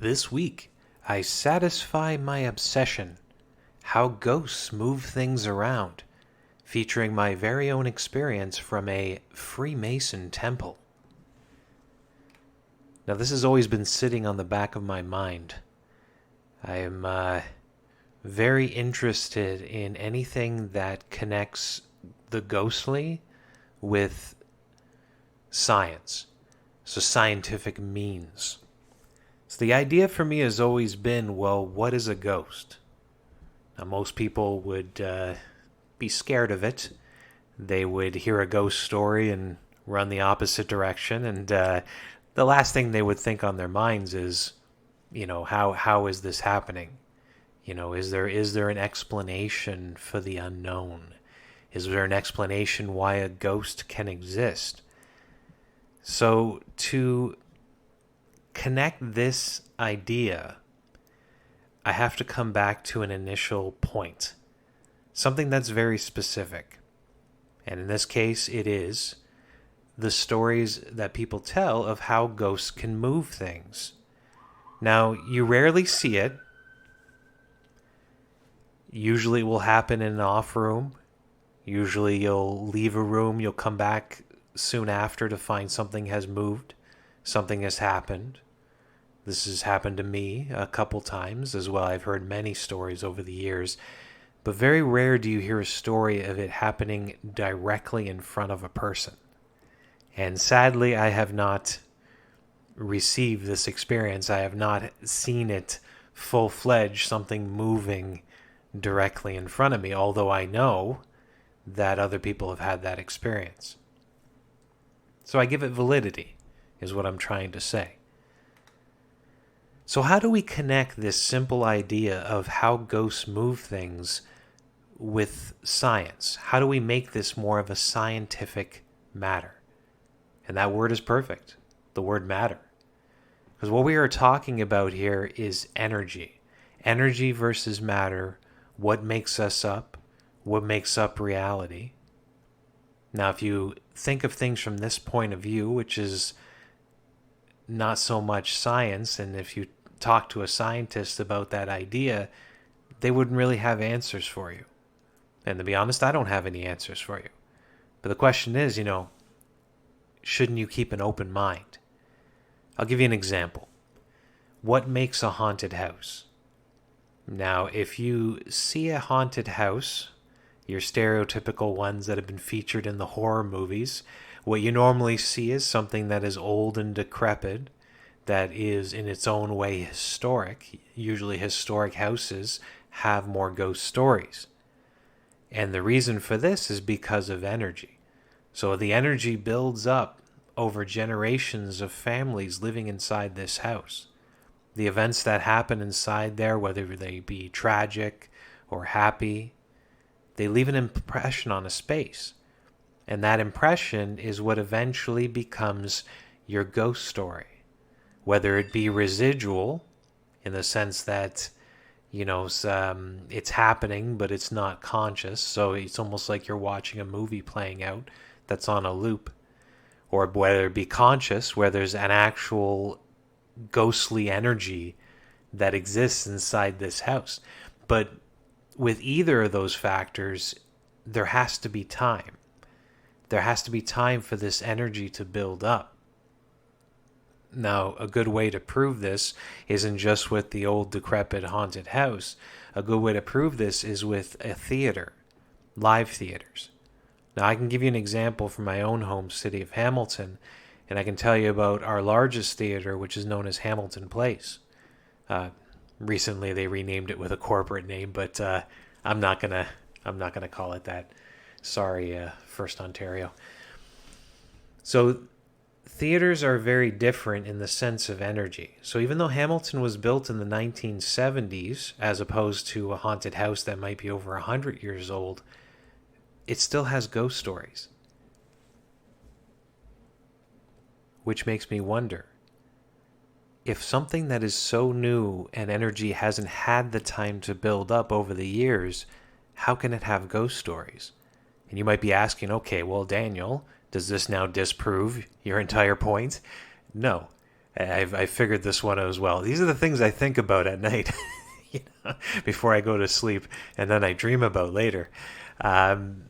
This week, I satisfy my obsession. How ghosts move things around. Featuring my very own experience from a Freemason temple. Now, this has always been sitting on the back of my mind. I am very interested in anything that connects the ghostly with science. So, scientific means. So the idea for me has always been, well, what is a ghost? Now, most people would be scared of it. They would hear a ghost story and run the opposite direction. And the last thing they would think on their minds is, how is this happening? Is there an explanation for the unknown? Is there an explanation why a ghost can exist? So to connect this idea, I have to come back to an initial point. Something that's very specific. And in this case, it is the stories that people tell of how ghosts can move things. Now, you rarely see it. Usually it will happen in an off room. Usually you'll leave a room, you'll come back soon after to find something has moved, something has happened. This has happened to me a couple times as well. I've heard many stories over the years, but very rare do you hear a story of it happening directly in front of a person. And sadly, I have not received this experience. I have not seen it full-fledged, something moving directly in front of me, although I know that other people have had that experience. So I give it validity, is what I'm trying to say. So how do we connect this simple idea of how ghosts move things with science? How do we make this more of a scientific matter? And that word is perfect, the word matter. Because what we are talking about here is energy. Energy versus matter, what makes us up, what makes up reality. Now, if you think of things from this point of view, which is not so much science, and if you talk to a scientist about that idea, they wouldn't really have answers for you. And to be honest, I don't have any answers for you. But the question is, shouldn't you keep an open mind? I'll give you an example. What makes a haunted house? Now, if you see a haunted house, your stereotypical ones that have been featured in the horror movies, what you normally see is something that is old and decrepit, that is in its own way historic. Usually historic houses have more ghost stories. And the reason for this is because of energy. So the energy builds up over generations of families living inside this house. The events that happen inside there, whether they be tragic or happy, they leave an impression on a space. And that impression is what eventually becomes your ghost story. Whether it be residual, in the sense that, it's happening, but it's not conscious. So it's almost like you're watching a movie playing out that's on a loop. Or whether it be conscious, where there's an actual ghostly energy that exists inside this house. But with either of those factors, there has to be time. There has to be time for this energy to build up. Now, a good way to prove this isn't just with the old decrepit haunted house. A good way to prove this is with a theater, live theaters. Now, I can give you an example from my own home city of Hamilton, and I can tell you about our largest theater, which is known as Hamilton Place. Recently, they renamed it with a corporate name, but I'm not gonna call it that. Sorry, First Ontario. So theaters are very different in the sense of energy. So even though Hamilton was built in the 1970s, as opposed to a haunted house that might be over 100 years old, it still has ghost stories. Which makes me wonder, if something that is so new and energy hasn't had the time to build up over the years, how can it have ghost stories? And you might be asking, okay, well, Daniel, does this now disprove your entire point? No. I figured this one out as well. These are the things I think about at night, you know, before I go to sleep, and then I dream about later. Um,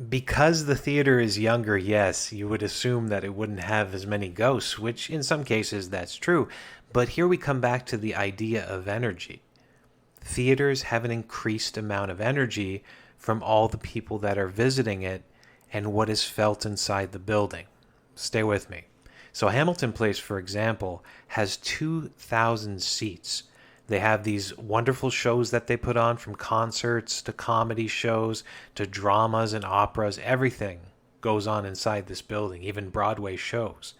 because the theater is younger, yes, you would assume that it wouldn't have as many ghosts, which in some cases that's true. But here we come back to the idea of energy. Theaters have an increased amount of energy from all the people that are visiting it and what is felt inside the building. Stay with me. So Hamilton Place, for example, has 2,000 seats. They have these wonderful shows that they put on, from concerts to comedy shows to dramas and operas. Everything goes on inside this building, even Broadway shows.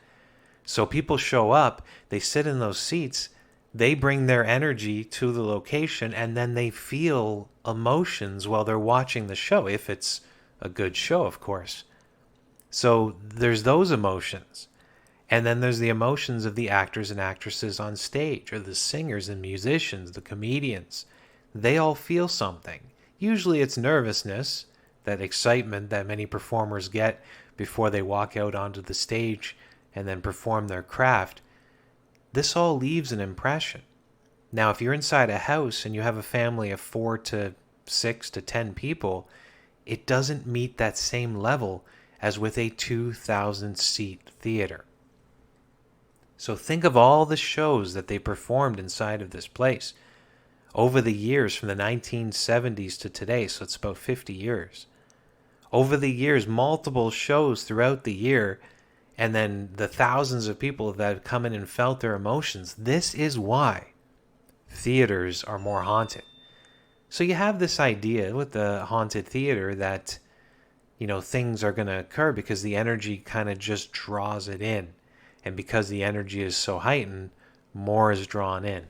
So people show up, they sit in those seats, they bring their energy to the location, and then they feel emotions while they're watching the show, if it's a good show, of course. So there's those emotions. And then there's the emotions of the actors and actresses on stage, or the singers and musicians, the comedians. They all feel something. Usually it's nervousness, that excitement that many performers get before they walk out onto the stage and then perform their craft. This all leaves an impression. Now, if you're inside a house and you have a family of 4 to 6 to 10 people, it doesn't meet that same level as with a 2,000 seat theater. So think of all the shows that they performed inside of this place over the years, from the 1970s to today, so it's about 50 years. Over the years, multiple shows throughout the year, and then the thousands of people that have come in and felt their emotions. This is why theaters are more haunted. So you have this idea with the haunted theater that, you know, things are going to occur because the energy kind of just draws it in. And because the energy is so heightened, more is drawn in.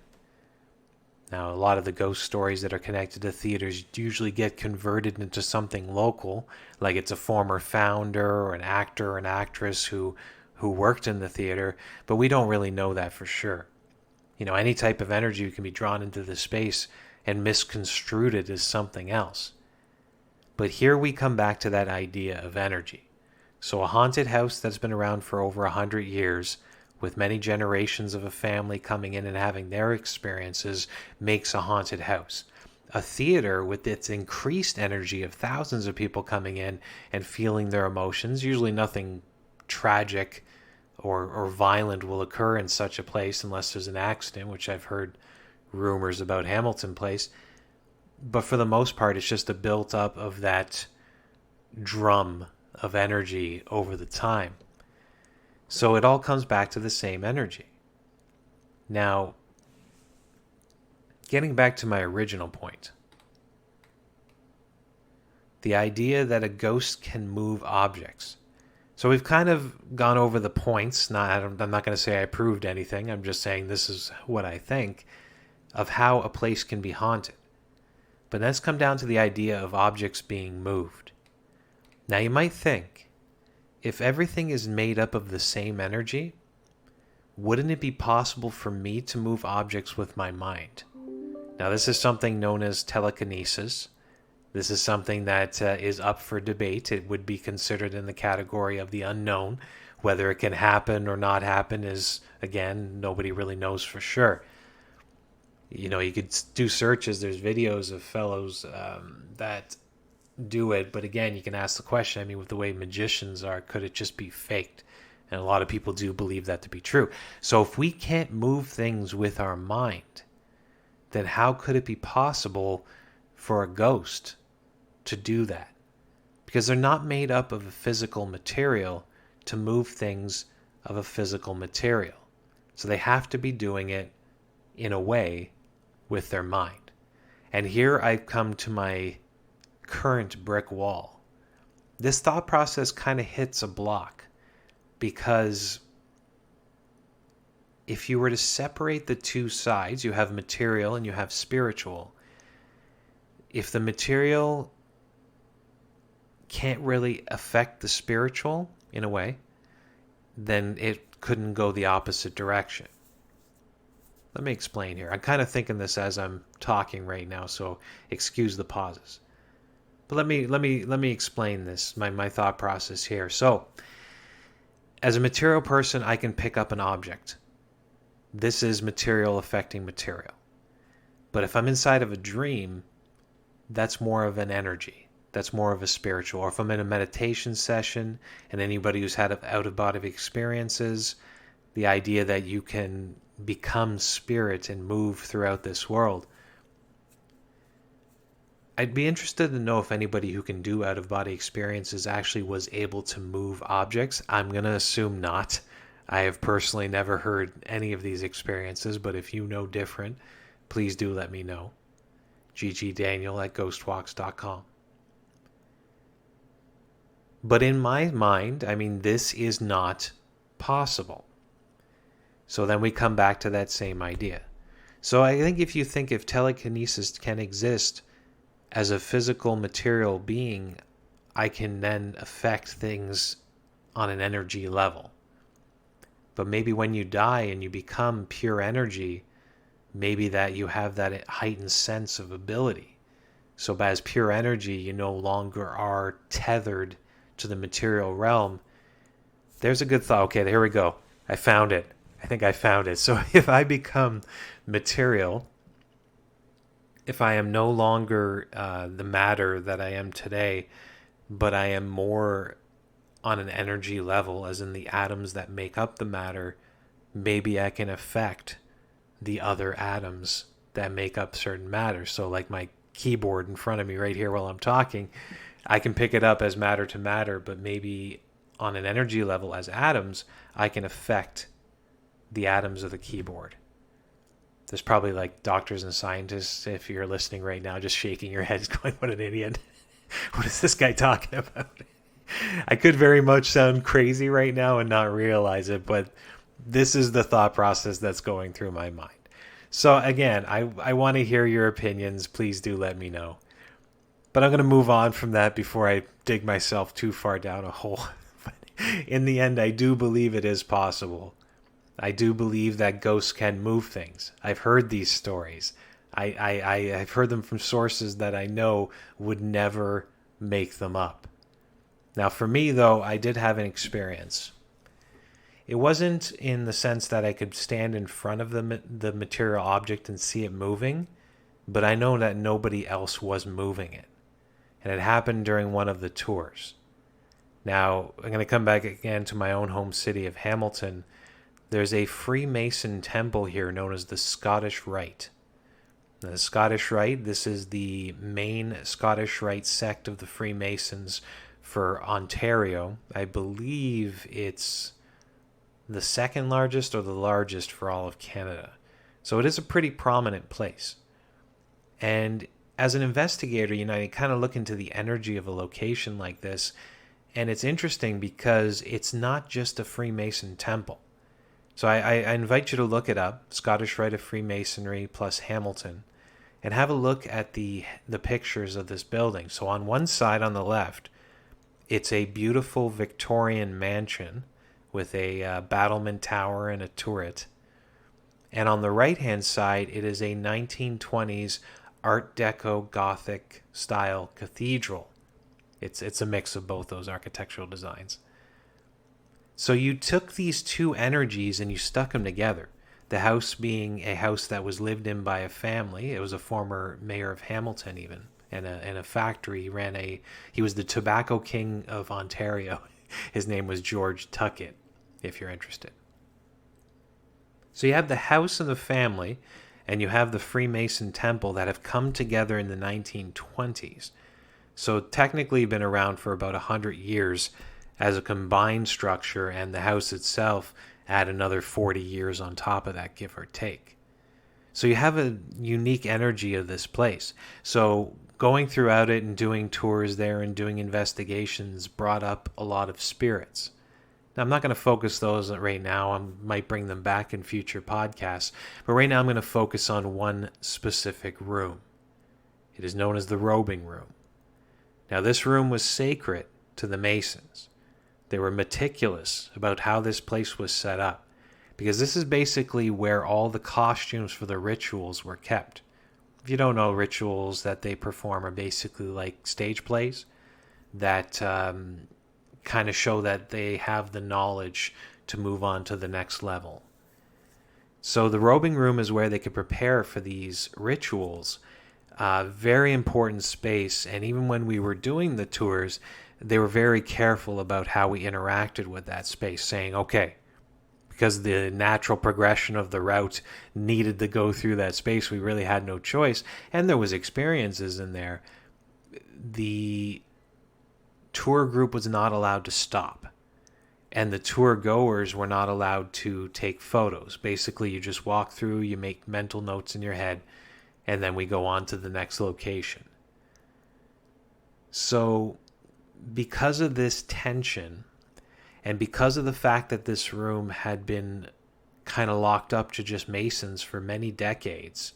Now, a lot of the ghost stories that are connected to theaters usually get converted into something local, like it's a former founder or an actor or an actress who worked in the theater, but we don't really know that for sure. You know, any type of energy can be drawn into the space and misconstrued it as something else. But here we come back to that idea of energy. So a haunted house that's been around for over 100 years, with many generations of a family coming in and having their experiences, makes a haunted house. A theater with its increased energy of thousands of people coming in and feeling their emotions, usually nothing tragic or violent will occur in such a place unless there's an accident, which I've heard rumors about Hamilton Place. But for the most part, it's just a built up of that drum of energy over the time. So it all comes back to the same energy. Now, getting back to my original point, the idea that a ghost can move objects. So we've kind of gone over the points. I'm not going to say I proved anything. I'm just saying this is what I think of how a place can be haunted. But let's come down to the idea of objects being moved. Now you might think, if everything is made up of the same energy, wouldn't it be possible for me to move objects with my mind? Now this is something known as telekinesis. This is something that is up for debate. It would be considered in the category of the unknown. Whether it can happen or not happen is, again, nobody really knows for sure. You know, you could do searches. There's videos of fellows that do it, but again, you can ask the question, I mean, with the way magicians are, could it just be faked? And a lot of people do believe that to be true. So if we can't move things with our mind, then how could it be possible for a ghost to do that? Because they're not made up of a physical material to move things of a physical material. So they have to be doing it in a way with their mind. And here I've come to my current brick wall. This thought process kind of hits a block, because if you were to separate the two sides, you have material and you have spiritual. If the material can't really affect the spiritual in a way, then it couldn't go the opposite direction. Let me explain here. I'm kind of thinking this as I'm talking right now, so excuse the pauses. But let me explain this, my thought process here. So, As a material person, I can pick up an object. This is material affecting material. But if I'm inside of a dream, that's more of an energy. That's more of a spiritual. Or if I'm in a meditation session, and anybody who's had out-of-body experiences, the idea that you can become spirit and move throughout this world. I'd be interested to know if anybody who can do out-of-body experiences actually was able to move objects. I'm going to assume not. I have personally never heard any of these experiences, but if you know different, please do let me know. ggdaniel@ghostwalks.com. But in my mind, I mean, this is not possible. So then we come back to that same idea. So I think if telekinesis can exist as a physical material being, I can then affect things on an energy level. But maybe when you die and you become pure energy, maybe that you have that heightened sense of ability. So as pure energy, you no longer are tethered to the material realm. There's a good thought. Okay, here we go. I found it. I think I found it. So if I become material, if I am no longer the matter that I am today, but I am more on an energy level, as in the atoms that make up the matter, maybe I can affect the other atoms that make up certain matter. So like my keyboard in front of me right here while I'm talking, I can pick it up as matter to matter, but maybe on an energy level as atoms, I can affect the atoms of the keyboard. There's probably like doctors and scientists, if you're listening right now, just shaking your heads going, what an idiot. What is this guy talking about? I could very much sound crazy right now and not realize it, but this is the thought process that's going through my mind. So again, I want to hear your opinions. Please do let me know. But I'm going to move on from that before I dig myself too far down a hole. But in the end, I do believe it is possible. I do believe that ghosts can move things. I've heard these stories. I've heard them from sources that I know would never make them up. Now, for me, though, I did have an experience. It wasn't in the sense that I could stand in front of the material object and see it moving, but I know that nobody else was moving it. And it happened during one of the tours. Now, I'm going to come back again to my own home city of Hamilton. There's a Freemason temple here known as the Scottish Rite. Now, the Scottish Rite, this is the main Scottish Rite sect of the Freemasons for Ontario. I believe it's the second largest or the largest for all of Canada. So it is a pretty prominent place. And as an investigator, you kind of look into the energy of a location like this, and it's interesting because it's not just a Freemason temple. So I invite you to look it up, Scottish Rite of Freemasonry plus Hamilton, and have a look at the pictures of this building. So on one side on the left, it's a beautiful Victorian mansion with a battlement tower and a turret. And on the right-hand side, it is a 1920s Art Deco Gothic style cathedral. It's a mix of both those architectural designs. So you took these two energies and you stuck them together. The house being a house that was lived in by a family. It was a former mayor of Hamilton even. And a factory. He was the tobacco king of Ontario. His name was George Tuckett, if you're interested. So you have the house and the family, and you have the Freemason temple that have come together in the 1920s. So technically been around for about 100 years as a combined structure, and the house itself add another 40 years on top of that, give or take. So you have a unique energy of this place. So going throughout it and doing tours there and doing investigations brought up a lot of spirits. Now, I'm not going to focus those right now. I might bring them back in future podcasts. But right now I'm going to focus on one specific room. It is known as the robing room. Now, this room was sacred to the Masons. They were meticulous about how this place was set up, because this is basically where all the costumes for the rituals were kept. If you don't know, rituals that they perform are basically like stage plays that kind of show that they have the knowledge to move on to the next level. So the robing room is where they could prepare for these rituals. Very important space. And even when we were doing the tours, they were very careful about how we interacted with that space, saying, okay, because the natural progression of the route needed to go through that space, we really had no choice. And there was experiences in there. The tour group was not allowed to stop, and the tour goers were not allowed to take photos. Basically, you just walk through, you make mental notes in your head, and then we go on to the next location. So because of this tension, and because of the fact that this room had been kind of locked up to just Masons for many decades,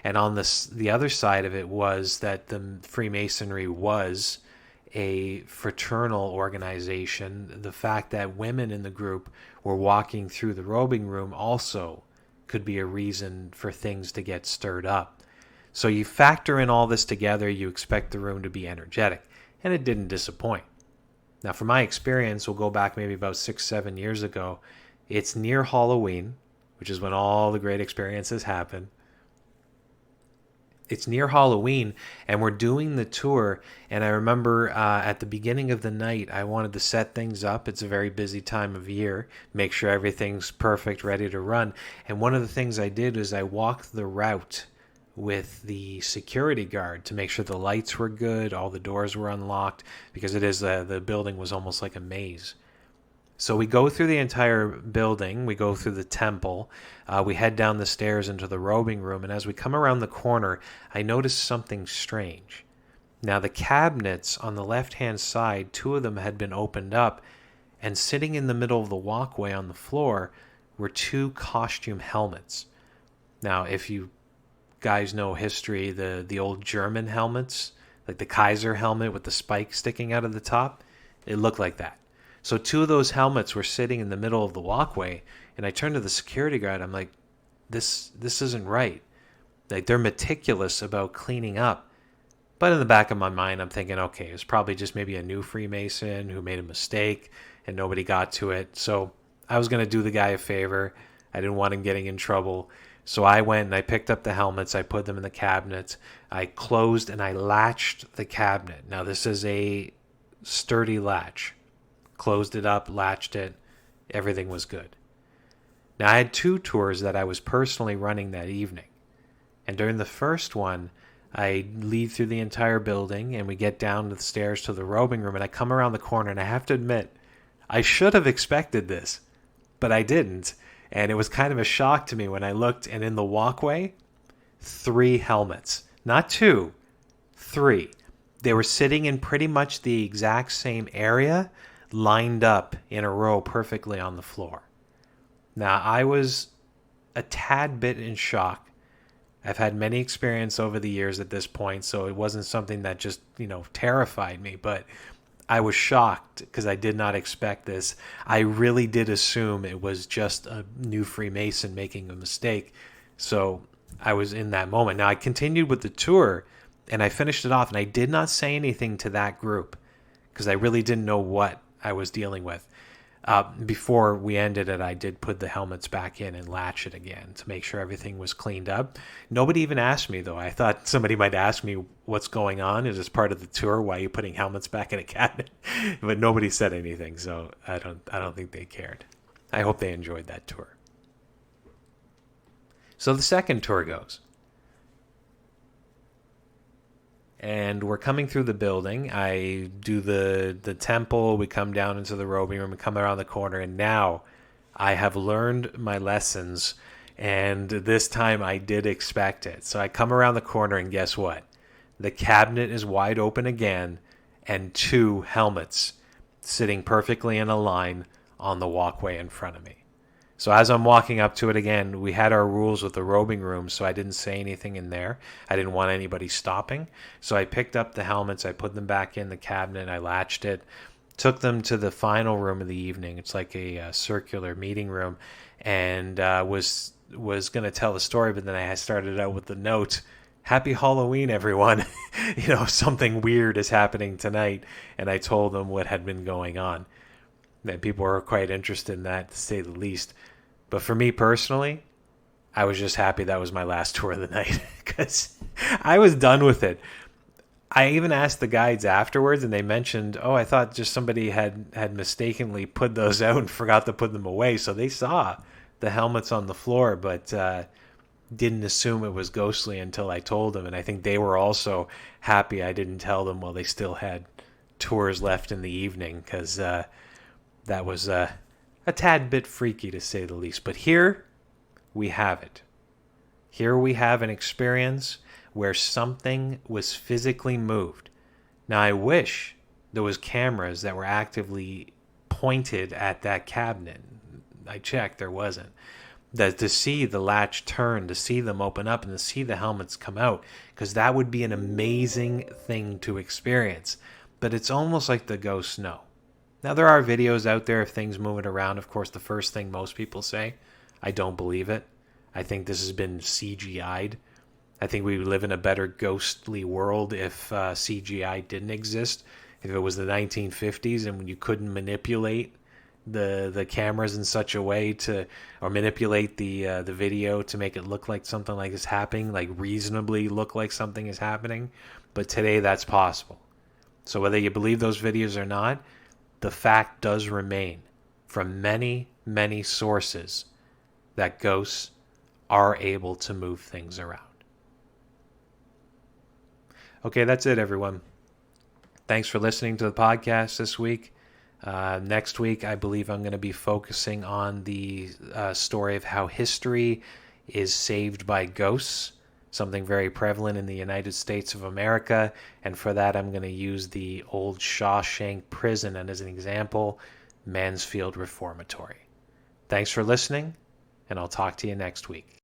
and on the other side of it was that the Freemasonry was a fraternal organization, the fact that women in the group were walking through the robing room also could be a reason for things to get stirred up. So you factor in all this together, you expect the room to be energetic, and it didn't disappoint. Now, from my experience, we'll go back maybe about 6-7 years ago. It's near Halloween, which is when all the great experiences happen. It's near Halloween, and we're doing the tour, and I remember at the beginning of the night, I wanted to set things up. It's a very busy time of year, make sure everything's perfect, ready to run. And one of the things I did is I walked the route with the security guard to make sure the lights were good, all the doors were unlocked, because it is the building was almost like a maze. So we go through the entire building, we go through the temple, we head down the stairs into the robing room, and as we come around the corner, I notice something strange. Now the cabinets on the left-hand side, 2 of them had been opened up, and sitting in the middle of the walkway on the floor were 2 costume helmets. Now if you guys know history, the old German helmets, like the Kaiser helmet with the spike sticking out of the top, it looked like that. So 2 of those helmets were sitting in the middle of the walkway, and I turned to the security guard. I'm like, this isn't right. Like, they're meticulous about cleaning up. But in the back of my mind, I'm thinking, okay, it's probably just maybe a new Freemason who made a mistake and nobody got to it. So I was going to do the guy a favor. I didn't want him getting in trouble. So I went and I picked up the helmets. I put them in the cabinet. I closed and I latched the cabinet. Now, this is a sturdy latch. Closed it up, latched it, everything was good. Now, I had 2 tours that I was personally running that evening. And during the first one, I lead through the entire building, and we get down the stairs to the robing room, and I come around the corner, and I have to admit, I should have expected this, but I didn't. And it was kind of a shock to me when I looked, and in the walkway, 3 helmets. Not 2, 3. They were sitting in pretty much the exact same area, lined up in a row perfectly on the floor. Now, I was a tad bit in shock. I've had many experiences over the years at this point, so it wasn't something that just, terrified me, but I was shocked because I did not expect this. I really did assume it was just a new Freemason making a mistake, so I was in that moment. Now, I continued with the tour, and I finished it off, and I did not say anything to that group because I really didn't know what I was dealing with. Before we ended it, I did put the helmets back in and latch it again to make sure everything was cleaned up. Nobody even asked me, though. I thought somebody might ask me what's going on. Is this part of the tour? Why are you putting helmets back in a cabinet? But nobody said anything, so I don't think they cared. I hope they enjoyed that tour. So the second tour goes. And we're coming through the building. I do the temple. We come down into the robing room. We come around the corner. And now I have learned my lessons. And this time I did expect it. So I come around the corner and guess what? The cabinet is wide open again. And 2 helmets sitting perfectly in a line on the walkway in front of me. So as I'm walking up to it again, we had our rules with the robing room, so I didn't say anything in there. I didn't want anybody stopping. So I picked up the helmets, I put them back in the cabinet, I latched it, took them to the final room of the evening. It's like a circular meeting room, and was going to tell the story, but then I started out with the note, "Happy Halloween, everyone." Something weird is happening tonight, and I told them what had been going on. And people were quite interested in that, to say the least. But for me personally, I was just happy that was my last tour of the night because I was done with it. I even asked the guides afterwards, and they mentioned, "Oh, I thought just somebody had mistakenly put those out and forgot to put them away." So they saw the helmets on the floor, but didn't assume it was ghostly until I told them. And I think they were also happy I didn't tell them while they still had tours left in the evening, because that was a tad bit freaky, to say the least. But here we have it. Here we have an experience where something was physically moved. Now, I wish there was cameras that were actively pointed at that cabinet. I checked, there wasn't. That to see the latch turn, to see them open up, and to see the helmets come out, because that would be an amazing thing to experience. But it's almost like the ghosts know. Now, there are videos out there of things moving around. Of course, the first thing most people say, I don't believe it. I think this has been CGI'd. I think we would live in a better ghostly world if CGI didn't exist. If it was the 1950s and you couldn't manipulate the cameras in such a way to, or manipulate the video to make it look like something like is happening, like reasonably look like something is happening. But today that's possible. So whether you believe those videos or not, the fact does remain from many, many sources that ghosts are able to move things around. Okay, that's it, everyone. Thanks for listening to the podcast this week. Next week, I believe I'm going to be focusing on the story of how history is saved by ghosts, something very prevalent in the United States of America. And for that, I'm going to use the old Shawshank prison and as an example, Mansfield Reformatory. Thanks for listening, and I'll talk to you next week.